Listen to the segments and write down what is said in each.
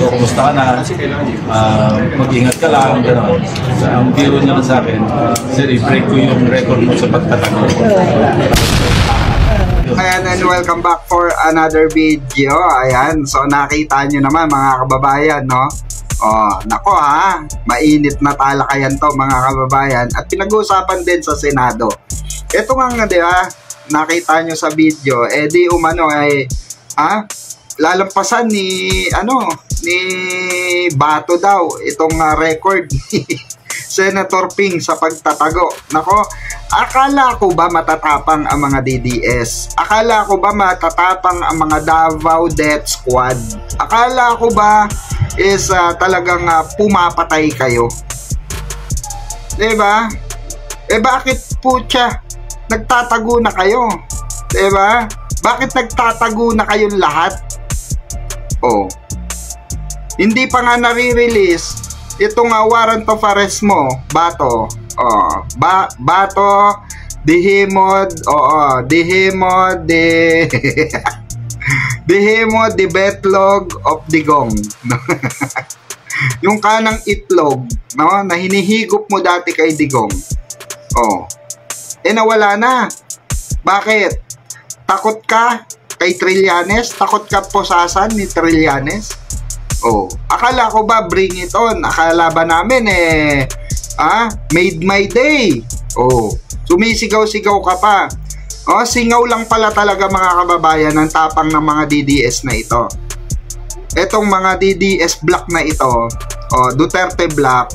kumusta ka na? Mag-ingat ka lang, gano'n. Ang biro niya sa akin, sir, i-break ko yung record mo sa pagtatago. Ayan, and welcome back for another video. Ayan, so nakita nyo naman mga kababayan, no? Oh, nako ha, mainit na talakayan to mga kababayan. At pinag-uusapan din sa Senado. Ito nga, di ba, nakita nyo sa video, di umano ay, lalampasan ni, ni Bato daw, itong record ni Senator Ping sa pagtatago. Nako, akala ko ba matatapang ang mga DDS? Akala ko ba matatapang ang mga Davao Death Squad? Akala ko ba is talagang pumapatay kayo? Diba? Bakit po siya nagtatago na kayo? Diba? Bakit nagtatago na kayong lahat? Oh, hindi pa nga nare-release itong warrant of arrest mo, Bato. Oh, Bato, dihimod, dihimod, dihimod, di betlog of digong. Yung kanang itlog, no, na hinihigop mo dati kay digong. Oh, nawala na. Bakit? Takot ka kay Trillanes? Takot ka posasan ni Trillanes? Oh, akala ko ba bring it on? Akala ba namin made my day? Oh, sumisigaw-sigaw ka pa. Oh, singaw lang pala talaga mga kababayan ang tapang ng mga DDS na ito. Etong mga DDS block na ito, Duterte block,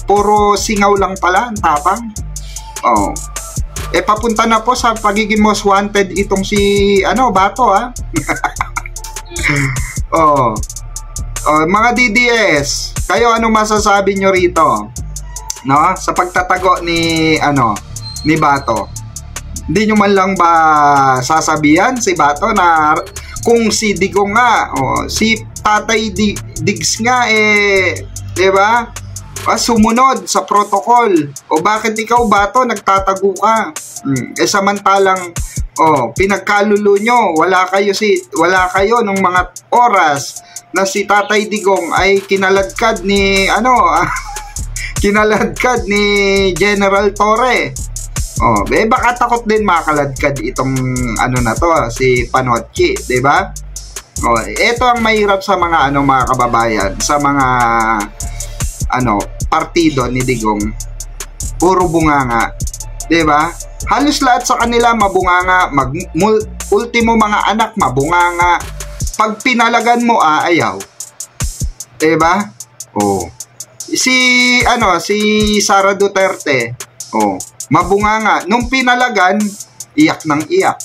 puro singaw lang pala ang tapang. Oh, papunta na po sa pagiging most wanted itong si Bato mga DDS, kayo anong masasabi nyo rito, no, sa pagtatago ni ni Bato? Hindi nyo man lang ba sasabihan si Bato na kung si Digong nga, si Tatay Diggs nga diba, sumunod sa protocol, bakit ikaw Bato nagtatago ka? Samantalang pinagkalulo nyo, wala kayo nung mga oras na si Tatay Digong ay kinaladkad ni kinaladkad ni General Torre. Baka takot din makaladkad itong na to, si Panotchi, 'di ba? Ito ang mahirap sa mga mga kababayan, sa mga partido ni Digong. Puro bunganga, 'di ba? Halos lahat sa kanila mabunganga, ultimo mga anak mabunganga. Pag pinalagan mo ayaw. 'Di ba? Si Sara Duterte, mabunganga. Nung pinalagan, iyak ng iyak.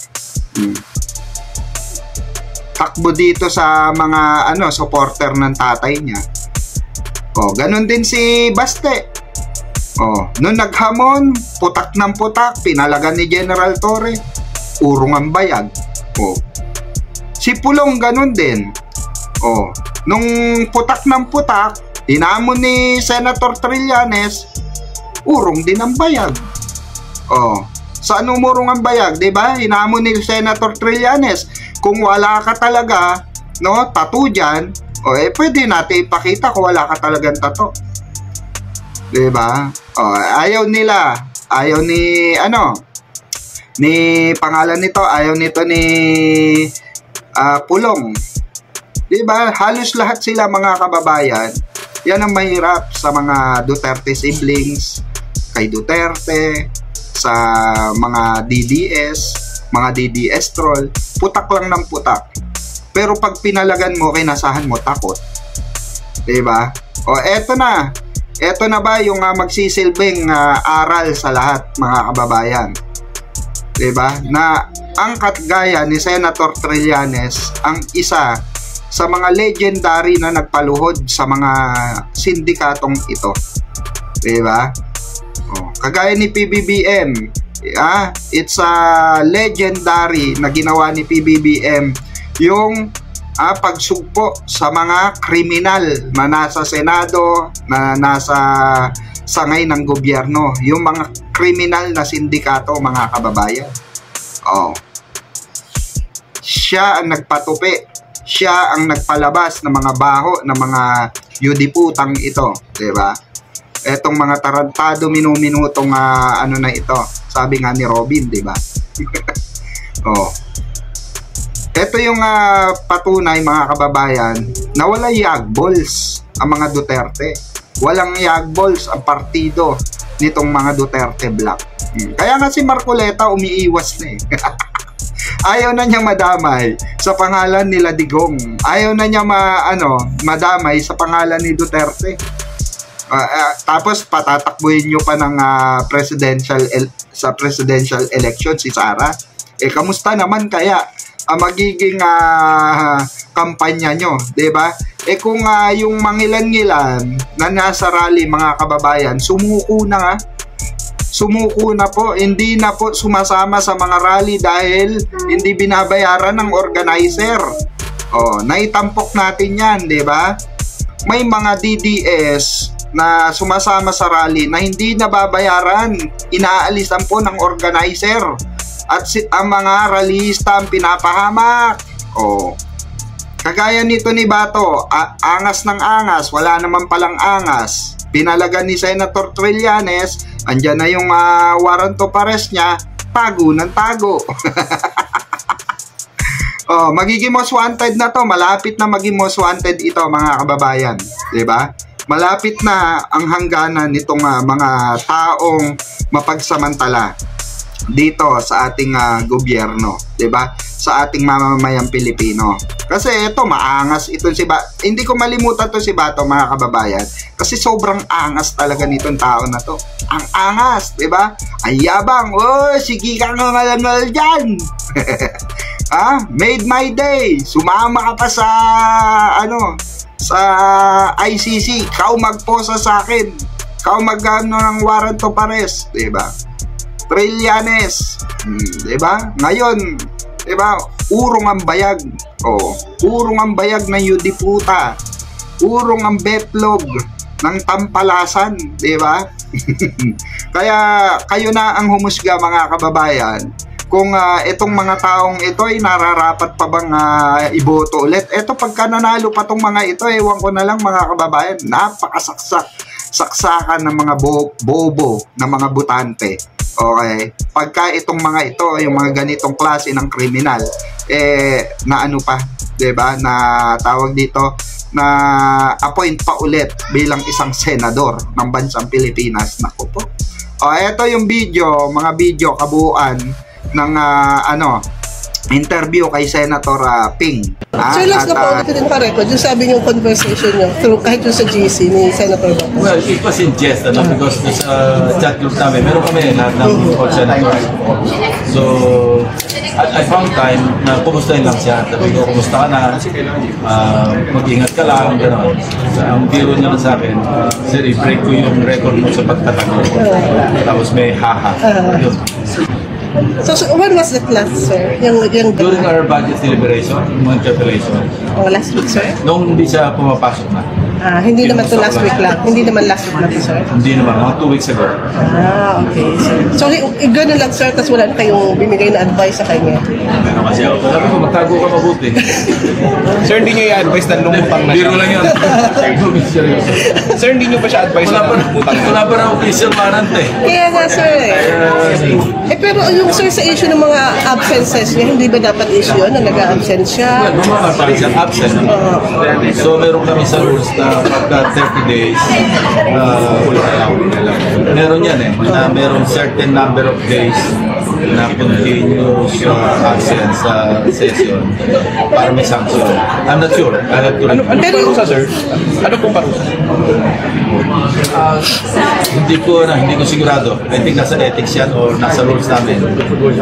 Takbo dito sa mga supporter ng tatay niya. Ganun din si Baste. Nung naghamon, putak ng putak, pinalagan ni General Torre, urong ang bayag. Si Pulong ganun din. Nung putak ng putak, hinamon ni Senator Trillanes, urong din ang bayag. Sa anong urong ang bayag, 'di ba? Hinamon ni Senator Trillanes, kung wala ka talaga, tattoo diyan, pwede natin ipakita kung wala ka talagang tattoo. 'Di ba? Ayaw nila. Ayaw ni ni pangalan nito, ayaw nito ni Pulong. Diba? Halos lahat sila mga kababayan. Yan ang mahirap sa mga Duterte siblings, kay Duterte, sa mga DDS, mga DDS troll. Putak lang ng putak. Pero pag pinalagan mo, kinasahan mo, takot. Diba? Eto na. Eto na ba yung magsisilbing aral sa lahat mga kababayan? Diba? Na ang katgaya ni Senator Trillanes ang isa sa mga legendary na nagpaluhod sa mga sindikatong ito. Diba? Kagaya ni PBBM, it's a legendary na ginawa ni PBBM yung pagsugpo sa mga kriminal na nasa Senado, na nasa sangay ng gobyerno, yung mga kriminal na sindikato mga kababayan. Siya ang nagpatupi, siya ang nagpalabas ng mga baho ng mga yudiputang ito, di ba? Etong mga tarantado minuminutong ano na ito, sabi nga ni Robin, di ba? Oh. Ito yung patunay, mga kababayan, na wala yagballs ang mga Duterte. Walang yagballs ang partido nitong mga Duterte Black. Kaya nga si Marcoleta umiiwas na eh. Ayaw na niya madamay sa pangalan nila Digong. Ayaw na niya madamay sa pangalan ni Duterte. Tapos patatakbuhin nyo pa ng sa presidential election si Sara. Kamusta naman kaya magiging kampanya nyo, 'di ba? Kung yung mangilan-ngilan na nasa rally, mga kababayan, sumuko na po, hindi na po sumasama sa mga rally dahil hindi binabayaran ng organizer. Naitampok natin 'yan, 'di ba? May mga DDS na sumasama sa rally na hindi nababayaran, inaalisan po ng organizer. At ang mga rallyista ang pinapahamak. Kagaya nito ni Bato, angas ng angas, wala naman palang angas. Pinalagan ni Senator Trillanes, andyan na yung warrant of arrest niya, tago ng tago. Magiging most wanted na to, malapit na maging most wanted ito, mga kababayan, 'di ba? Malapit na ang hangganan nitong mga taong mapagsamantala dito sa ating gobyerno, 'di ba? Sa ating mamamayang Pilipino. Kasi ito maangas ito hindi ko malimutan to si Bato, mga kababayan, kasi sobrang angas talaga nitong tao na to. Ang angas, 'di ba? Ang yabang. Sige ka nga malangal diyan. Made my day. Sumama ka pa sa sa ICC. Kau magposa sa akin. Kau magano ng warrant of arrest, 'di ba? Trillanes, 'di ba? Ngayon, 'di ba? Urong ang bayag. Urong ang bayag ng yudiputa. Urong ang betlog ng tampalasan, 'di ba? Kaya kayo na ang humusga, mga kababayan, kung itong mga taong ito ay nararapat pa bang iboto ulit. Ito, pagka nanalo pa tong mga ito, ewan ko na lang, mga kababayan, napakasaksakan ng mga bobo na mga butante. Okay? Pagka itong mga ito, yung mga ganitong klase ng kriminal, na ano pa, 'di ba? Na tawag dito, na appoint pa ulit bilang isang senador ng bansang Pilipinas. Naku po. Ito yung mga video kabuuan ng interview kay Senator Ping. So last na po ulit din pa-record, yung sabi niyong conversation niyo through kahit yung sa GC ni Senator Bato. Well, it was in jest, because sa chat group namin, meron kami lahat ng all senators. So, I found time na kumustahin lang siya. Sabi ko, kumusta ka na? Mag-ingat ka lang, gano'n. Ang biro niya sa akin, sir, i-break ko yung record mo sa pagtatanong. Tapos may haha. Yun. So when was that last, sir? During our budget deliberation, mga interpellation. Last week, sir? Nung hindi siya pumapasok na. Hindi naman to last week lang. Hindi naman last week lang, sir? Hindi naman, mga 2 weeks ago. Okay, sir. So gano'n lang, sir, tapos wala na kayong binigay na advice sa kanya? Ano kasi ako? Sabi ko, magtago ka mabuti. Sir, hindi nyo i-advise na lumutang na siya. Biro lang yun. Sir, hindi nyo pa siya advice na lumutang na. Wala pa na official warrant eh. Kaya nga, sir. Pero yung sir, sa issue ng mga absences niya, hindi ba dapat issue yun na nag-absent siya? Well, mga parang siyang absent. So, meron kami sa rules na pagka 30 days, meron yan na meron certain number of days na continuous absence sa session para may sanction. I'm not sure. Ano parusa, sir? Ano pong parusa? Hindi ko sigurado. I think nasa ethics yan or nasa rules namin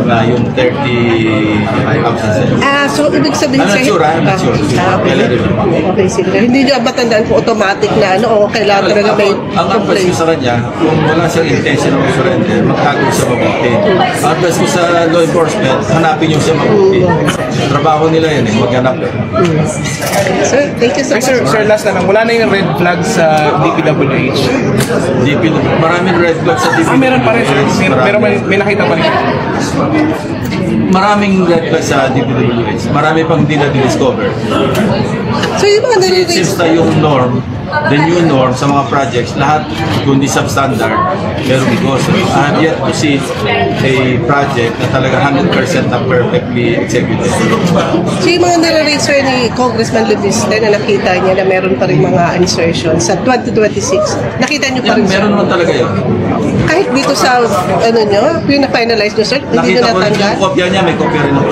na yung 30 absences. So ibig sabihin I'm not sure. Okay, sige. Hindi nyo matandaan kung automatic na o kailangan talaga may ang advice ko sa kanya, kung wala siyang intention of surrender, magtago sa mabuti. request ko sa law enforcement, hanapin yung siya mabuti. Trabaho nila yan maghanap. Sir, thank you so Ay, much. sir, last na lang. Wala na yung red flag sa DPWH. Maraming red flags sa DPWH. Meron pa rin, sir. Pero may nakita pa rin. Maraming red flags sa DPWH. Marami pang hindi na discover. So yung mga It seems na yung norm, the new norm sa mga projects, lahat kundi substandard, pero because I have yet to see a project na talaga 100% na perfectly executed. So yung mga nare-raise ni Congressman Lubiste na nakita niya na meron pa rin mga insertions sa 2026, nakita niyo pa Yan, rin, sir? meron naman talaga yun. Kahit dito sa, ano nyo, yung na-finalize nyo, sir, hindi nyo Nakita ko rin natanggal? yung kopya niya, may kopya rin ako.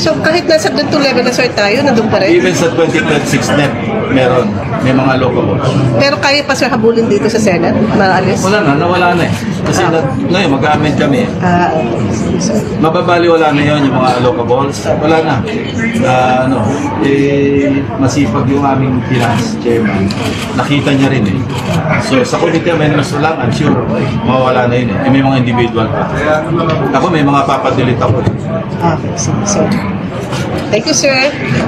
So kahit nasa ganito level na, sir, tayo, nandun pa rin? Even sa 2026 net, meron. May mga local laws. Pero kaya pa, sir, habulin dito sa Senate? Maalis? Wala na, nawala na eh. Kasi ngayon, mag-amend kami. Okay, sir. Mababali wala na yun, yung mga locables. Wala na. Masipag yung aming finance chairman. Nakita niya rin eh. So sa committee amendments lang, I'm sure mawawala na yun eh. May mga individual pa. Ako may mga papadelete ako. Okay, sir. Thank you, sir.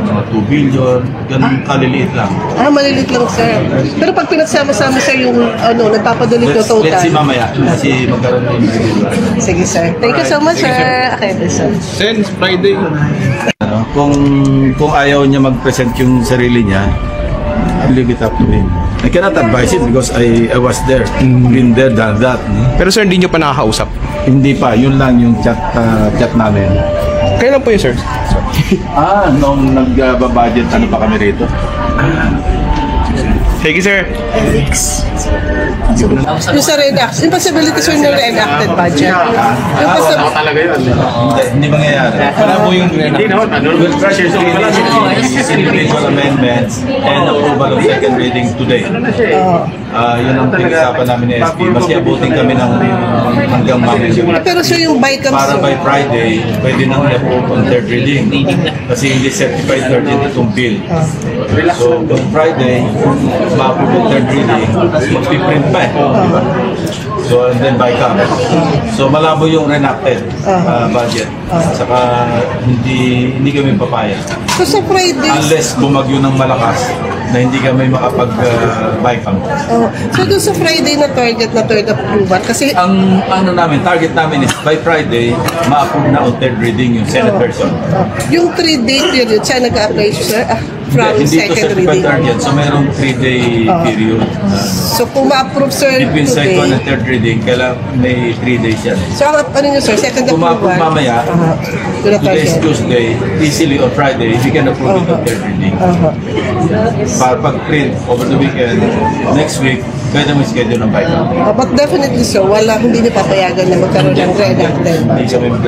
Mga 2 billion, ganun kaliliit lang. Malilit lang, sir. Pero pag pinagsama-sama, sir, yung nagpapadulit na Let's see total. mamaya. Kasi magkaroon ng individual. Sige, sir. Thank you so much, sir. Okay, sir. Since Friday. Kung ayaw niya mag-present yung sarili niya, I'll leave it up to him. I cannot advise it because I was there. Been there, done that. Pero sir, hindi nyo pa nakakausap. Hindi pa, yun lang yung chat namin. Kailan po yun, sir? Nung nag-budget, ano pa kami rito? Thank you, sir. Yung sa re-enact, yung possibility, sir, ng re-enacted budget. Yung possibility, Talaga yun. Hindi mangyayari. Wala po yung... We'll pressure individual amendments and approval of second reading today. Yun ang pinag-usapan namin ni SP. Maski abutin kami ng hanggang mamaya. pero sir, yung bycam, Para sir, by Friday, pwede nang i-approve on third reading. Kasi hindi certified third reading itong bill. So, on Friday, ma-approve yung third reading, mag-print pa eh. Di ba? So, and then by cam. So, malabo yung renacted budget. Saka, hindi kami papayag. so sa Friday, Unless bumagyo ng malakas na hindi kami makapag-buy cam. so doon sa Friday na target na third approval, kasi Ang target namin is by Friday, ma-approve na on third reading yung Senate version. yung 3-day period, siya nag-apply, sir, from Hindi to second certified reading. target, so mayroong 3-day period. So kung ma-approve, sir, Between second today, and third reading, kailangan may 3 days yan. so ang ano nyo, sir, second Kung approval, ma-approve mamaya, doon na today is target. Tuesday, easily on Friday, we can approve it on third reading. Para pag-print over the weekend, next week, pwede mo schedule ng bike. But definitely, sir, hindi niyo papayagan na magkaroon ng re-enacted Hindi kami mag